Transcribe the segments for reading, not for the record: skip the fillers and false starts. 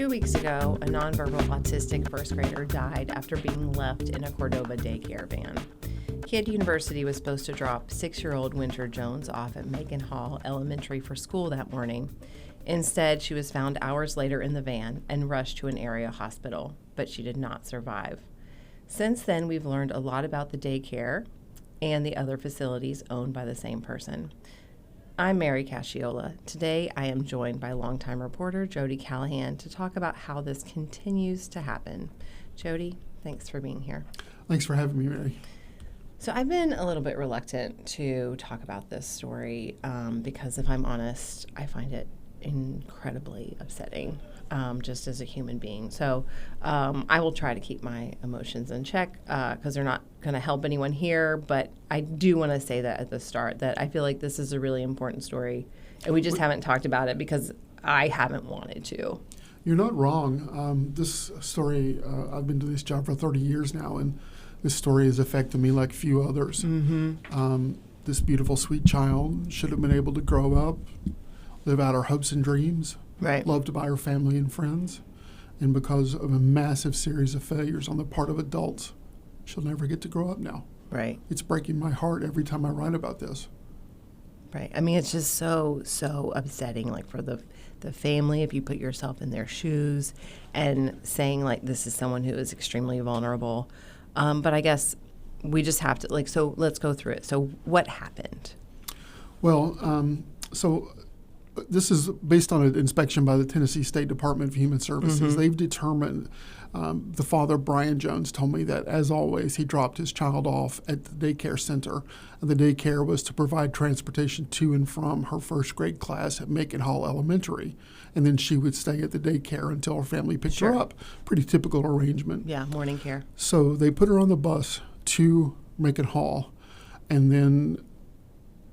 2 weeks ago, a nonverbal autistic first grader died after being left in a Cordova daycare van. Kid University was supposed to drop 6-year-old Winter Jones off at Macon-Hall Elementary for school that morning. Instead, she was found hours later in the van and rushed to an area hospital, but she did not survive. Since then, we've learned a lot about the daycare and the other facilities owned by the same person. I'm Mary Casciola. Today, I am joined by longtime reporter Jody Callahan to talk about how this continues to happen. Jody, thanks for being here. Thanks for having me, Mary. So I've been a little bit reluctant to talk about this story because, if I'm honest, I find it incredibly upsetting just as a human being. So I will try to keep my emotions in check because they're not going to help anyone here. But I do want to say that at the start that I feel like this is a really important story and we just haven't talked about it because I haven't wanted to. You're not wrong. This story, I've been doing this job for 30 years now, and this story has affected me like few others. Mm-hmm. This beautiful, sweet child should have been able to grow up, live out her hopes and dreams, Right. loved by her family and friends, and because of a massive series of failures on the part of adults, she'll never get to grow up now. Right. It's breaking my heart every time I write about this. Right. I mean, it's just so upsetting, like for the family, if you put yourself in their shoes and saying, like, this is someone who is extremely vulnerable. But I guess we just have to, so let's go through it. So what happened? Well, this is based on an inspection by the Tennessee State Department of Human Services. Mm-hmm. They've determined, the father, Brian Jones, told me that, as always, he dropped his child off at the daycare center. And the daycare was to provide transportation to and from her first grade class at Macon-Hall Elementary. And then she would stay at the daycare until her family picked her up. Pretty typical arrangement. Yeah, morning care. So they put her on the bus to Macon-Hall, and then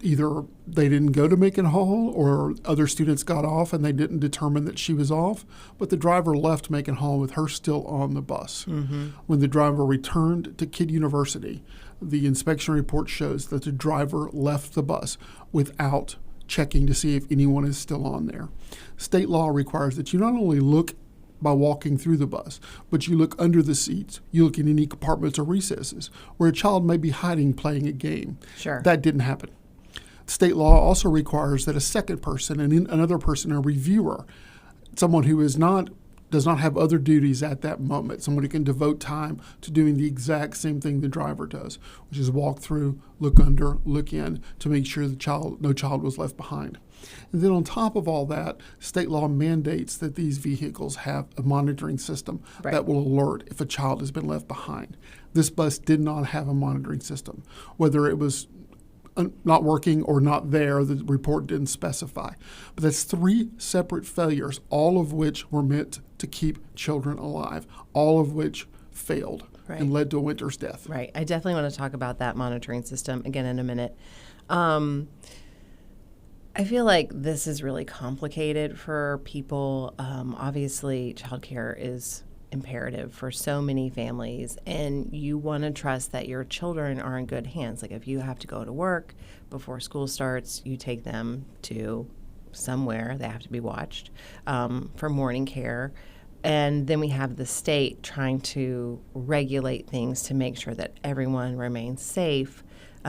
either they didn't go to Macon-Hall or other students got off and they didn't determine that she was off, but the driver left Macon-Hall with her still on the bus. Mm-hmm. When the driver returned to Kid University, the inspection report shows that the driver left the bus without checking to see if anyone is still on there. State law requires that you not only look by walking through the bus, but you look under the seats, you look in any compartments or recesses where a child may be hiding playing a game. Sure. That didn't happen. State law also requires that a second person and another person, a reviewer, someone who does not have other duties at that moment, someone who can devote time to doing the exact same thing the driver does, which is walk through, look under, look in to make sure no child was left behind. And then on top of all that, state law mandates that these vehicles have a monitoring system that will alert if a child has been left behind. This bus did not have a monitoring system. Whether it was not working or not there, the report didn't specify. But that's 3 separate failures, all of which were meant to keep children alive, all of which failed and led to Winter's death. Right. I definitely want to talk about that monitoring system again in a minute. I feel like this is really complicated for people. Obviously, childcare is imperative for so many families, and you want to trust that your children are in good hands. Like if you have to go to work before school starts, you take them to somewhere. They have to be watched for morning care. And then we have the state trying to regulate things to make sure that everyone remains safe.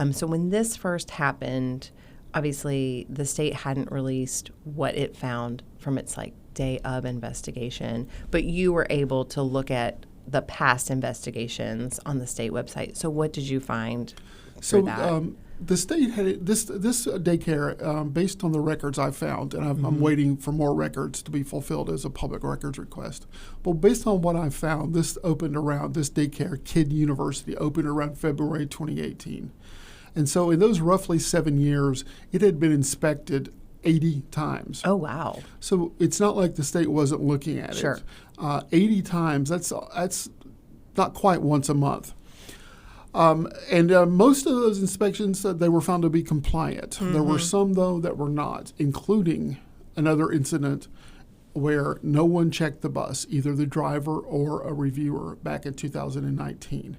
So when this first happened, obviously the state hadn't released what it found from its day of investigation, but you were able to look at the past investigations on the state website. So what did you find through that? The state had this daycare, based on the records I found, and I'm waiting for more records to be fulfilled as a public records request. But based on what I found, this daycare, Kid University, opened around February 2018. And so in those roughly 7 years, it had been inspected 80 times. Oh, wow. So it's not like the state wasn't looking at it. 80 times, that's not quite once a month. And most of those inspections, they were found to be compliant. Mm-hmm. There were some, though, that were not, including another incident where no one checked the bus, either the driver or a reviewer, back in 2019.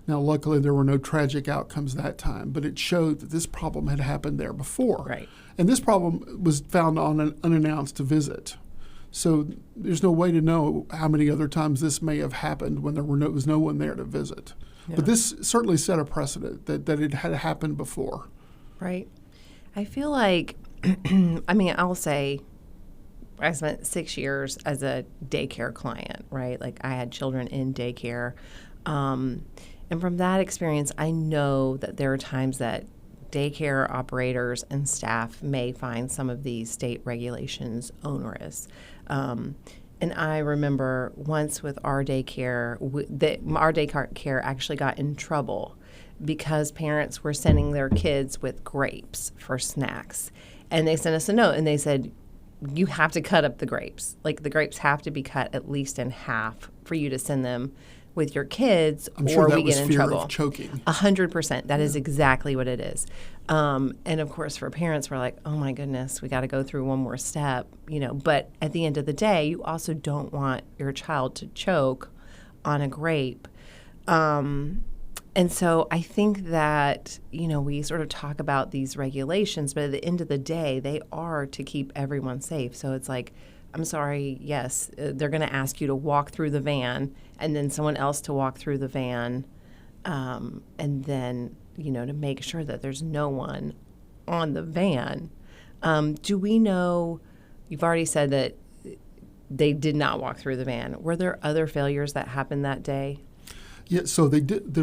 Now, luckily, there were no tragic outcomes that time, but it showed that this problem had happened there before. Right. And this problem was found on an unannounced visit. So there's no way to know how many other times this may have happened when there was no one there to visit. Yeah. But this certainly set a precedent that it had happened before. Right. I feel like, I mean, I'll say I spent 6 years as a daycare client, right? Like I had children in daycare. And from that experience, I know that there are times that daycare operators and staff may find some of these state regulations onerous. And I remember once with our daycare, our daycare actually got in trouble because parents were sending their kids with grapes for snacks. And they sent us a note and they said, you have to cut up the grapes. Like the grapes have to be cut at least in half for you to send them with your kids, I'm or sure that we was get in fear trouble. of choking. 100%. That is exactly what it is. And of course, for parents, we're like, oh my goodness, we got to go through one more step, you know. But at the end of the day, you also don't want your child to choke on a grape. And so I think that, you know, we sort of talk about these regulations, but at the end of the day, they are to keep everyone safe. So it's like, I'm sorry, yes, they're going to ask you to walk through the van and then someone else to walk through the van, and then, you know, to make sure that there's no one on the van. Do we know, you've already said that they did not walk through the van. Were there other failures that happened that day? Yeah, so they did.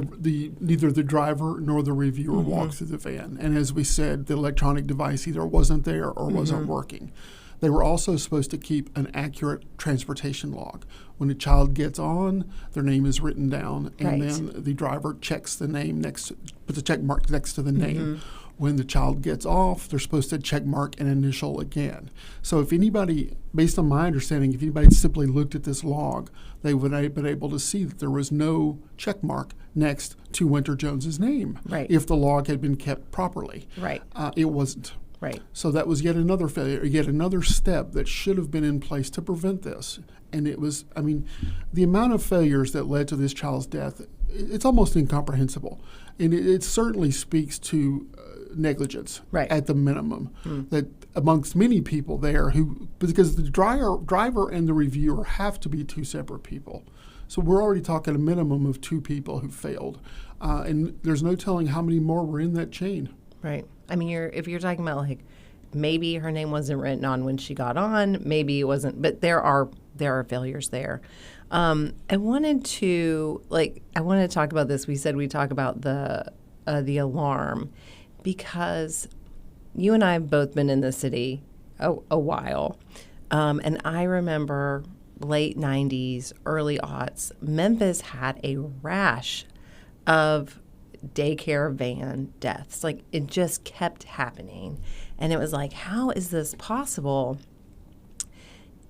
Neither the driver nor the reviewer walked through the van, and as we said, the electronic device either wasn't there or wasn't working. They were also supposed to keep an accurate transportation log. When a child gets on, their name is written down, and then the driver checks the name puts a check mark next to the name. When the child gets off, they're supposed to check mark and initial again. So if anybody, based on my understanding, if anybody simply looked at this log, they would have been able to see that there was no check mark next to Winter Jones's name. Right. If the log had been kept properly. Right. It wasn't. Right. So that was yet another failure, yet another step that should have been in place to prevent this. And it was, I mean, the amount of failures that led to this child's death, it's almost incomprehensible. And it certainly speaks to negligence at the minimum, that amongst many people there because the driver and the reviewer have to be two separate people. So we're already talking a minimum of two people who failed. And there's no telling how many more were in that chain. Right. I mean, if you're talking about like maybe her name wasn't written on when she got on, maybe it wasn't, but there are failures there. I wanted to talk about this. We said we talk about the alarm because you and I have both been in the city a while, and I remember late 90s, early aughts, Memphis had a rash of daycare van deaths. Like it just kept happening. And it was like, how is this possible?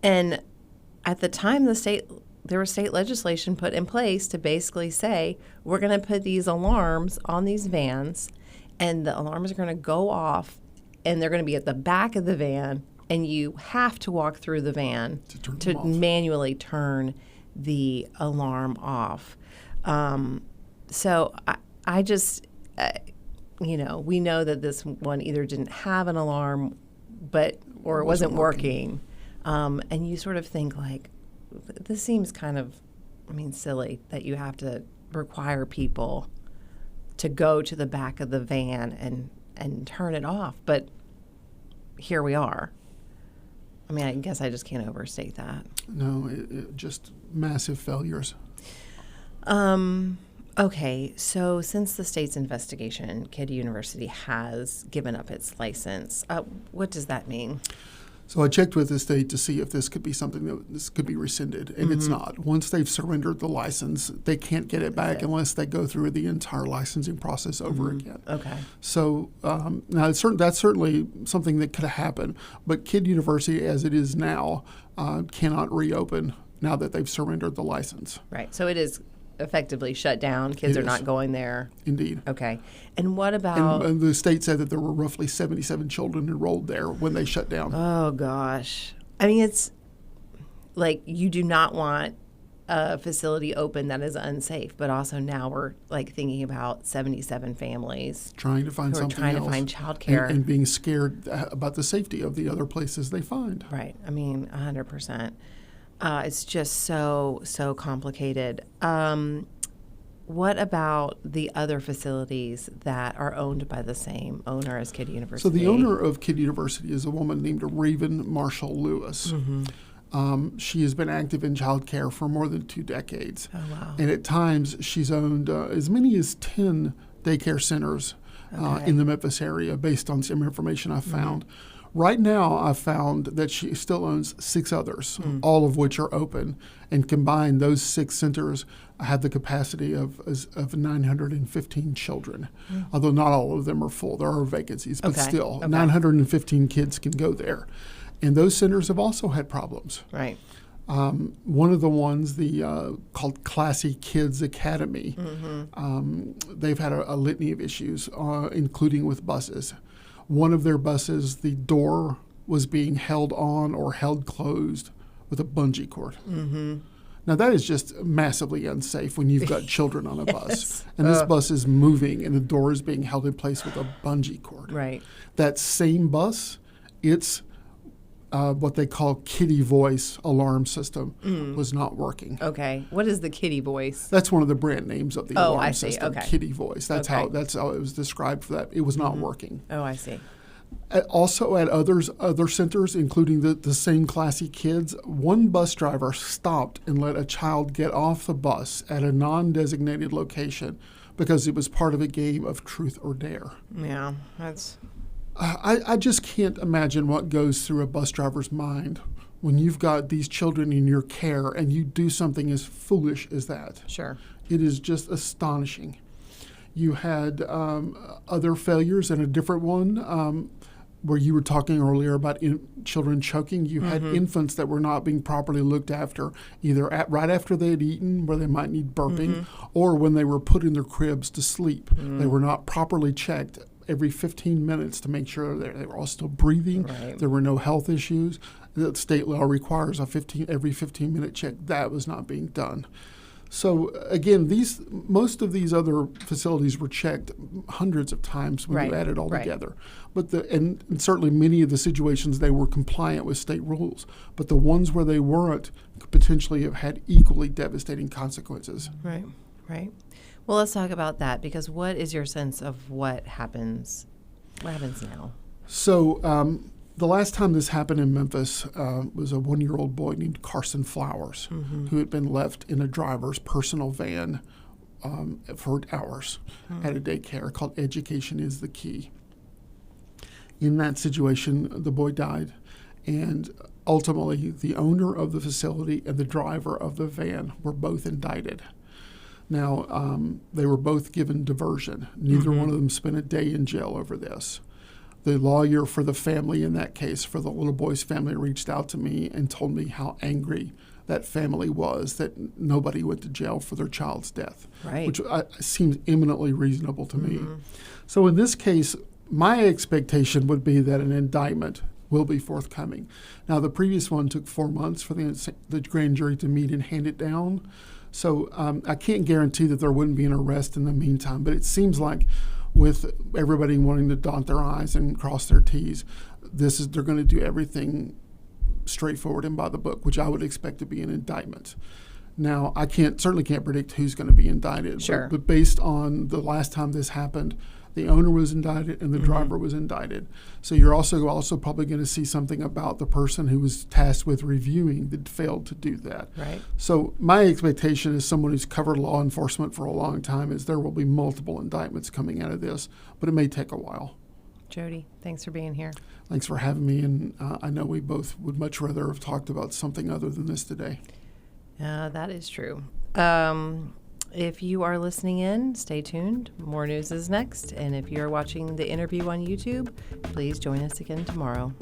And at the time there was state legislation put in place to basically say, we're going to put these alarms on these vans and the alarms are going to go off and they're going to be at the back of the van and you have to walk through the van to manually turn the alarm off. So I just, we know that this one either didn't have an alarm, or it wasn't working. And you sort of think like, this seems kind of, silly that you have to require people to go to the back of the van and turn it off. But here we are. I guess I just can't overstate that. No, it just massive failures. Okay, so since the state's investigation, Cordova University has given up its license. What does that mean? So I checked with the state to see if this could be something that could be rescinded, and it's not. Once they've surrendered the license, they can't get it back unless they go through the entire licensing process over again. Okay. So now that's certainly something that could happen, but Cordova University, as it is now, cannot reopen now that they've surrendered the license. Right. So it is effectively shut down. Kids are not going there. Indeed. Okay. And what about... And the state said that there were roughly 77 children enrolled there when they shut down. Oh, gosh. It's like you do not want a facility open that is unsafe, but also now we're like thinking about 77 families trying to find who are something trying else, to find childcare and being scared about the safety of the other places they find. Right. I mean, 100%. It's just so complicated. What about the other facilities that are owned by the same owner as Kid University? So the owner of Kid University is a woman named Raven Marshall Lewis. She has been active in childcare for more than 2 decades. Oh, wow. And at times she's owned as many as 10 daycare centers in the Memphis area based on some information I found. Right now, I've found that she still owns 6 others, all of which are open. And combined, those 6 centers have the capacity of 915 children, although not all of them are full. There are vacancies, but still, 915 kids can go there. And those centers have also had problems. Right. One of the ones, called Classy Kids Academy, they've had a litany of issues, including with buses. One of their buses, the door was being held on or held closed with a bungee cord. Now, that is just massively unsafe when you've got children on a bus. And this bus is moving, and the door is being held in place with a bungee cord. Right. That same bus, its what they call kitty voice alarm system was not working. Okay. What is the kitty voice? That's one of the brand names of the alarm system, Okay. Kitty voice. That's how it was described for that. It was not working. Oh, I see. Also at other centers, including the same Classy Kids, one bus driver stopped and let a child get off the bus at a non-designated location because it was part of a game of truth or dare. Yeah, that's... I just can't imagine what goes through a bus driver's mind when you've got these children in your care and you do something as foolish as that. Sure. It is just astonishing. You had other failures, and a different one where you were talking earlier about children choking. You had infants that were not being properly looked after, either right after they had eaten, where they might need burping, or when they were put in their cribs to sleep. They were not properly checked every 15 minutes to make sure they were all still breathing. Right. There were no health issues. The state law requires every 15-minute check. That was not being done. So again, most of these other facilities were checked hundreds of times when you add it all together. But and certainly many of the situations they were compliant with state rules. But the ones where they weren't could potentially have had equally devastating consequences. Right. Right. Well, let's talk about that, because what is your sense of what happens now? So the last time this happened in Memphis was a 1-year-old boy named Carson Flowers, who had been left in a driver's personal van for hours at a daycare called Education is the Key. In that situation, the boy died, and ultimately the owner of the facility and the driver of the van were both indicted. Now, they were both given diversion. Neither one of them spent a day in jail over this. The lawyer for the family in that case, for the little boy's family, reached out to me and told me how angry that family was that nobody went to jail for their child's death, which seems eminently reasonable to me. So in this case, my expectation would be that an indictment will be forthcoming. Now, the previous one took 4 months for the grand jury to meet and hand it down. So I can't guarantee that there wouldn't be an arrest in the meantime, but it seems like with everybody wanting to dot their I's and cross their T's, they're going to do everything straightforward and by the book, which I would expect to be an indictment. Now, I certainly can't predict who's going to be indicted, but based on the last time this happened, the owner was indicted and the driver was indicted. So you're also probably going to see something about the person who was tasked with reviewing that failed to do that. Right. So my expectation as someone who's covered law enforcement for a long time is there will be multiple indictments coming out of this, but it may take a while. Jody, thanks for being here. Thanks for having me, and I know we both would much rather have talked about something other than this today. That is true. If you are listening in, stay tuned. More news is next. And if you're watching the interview on YouTube, please join us again tomorrow.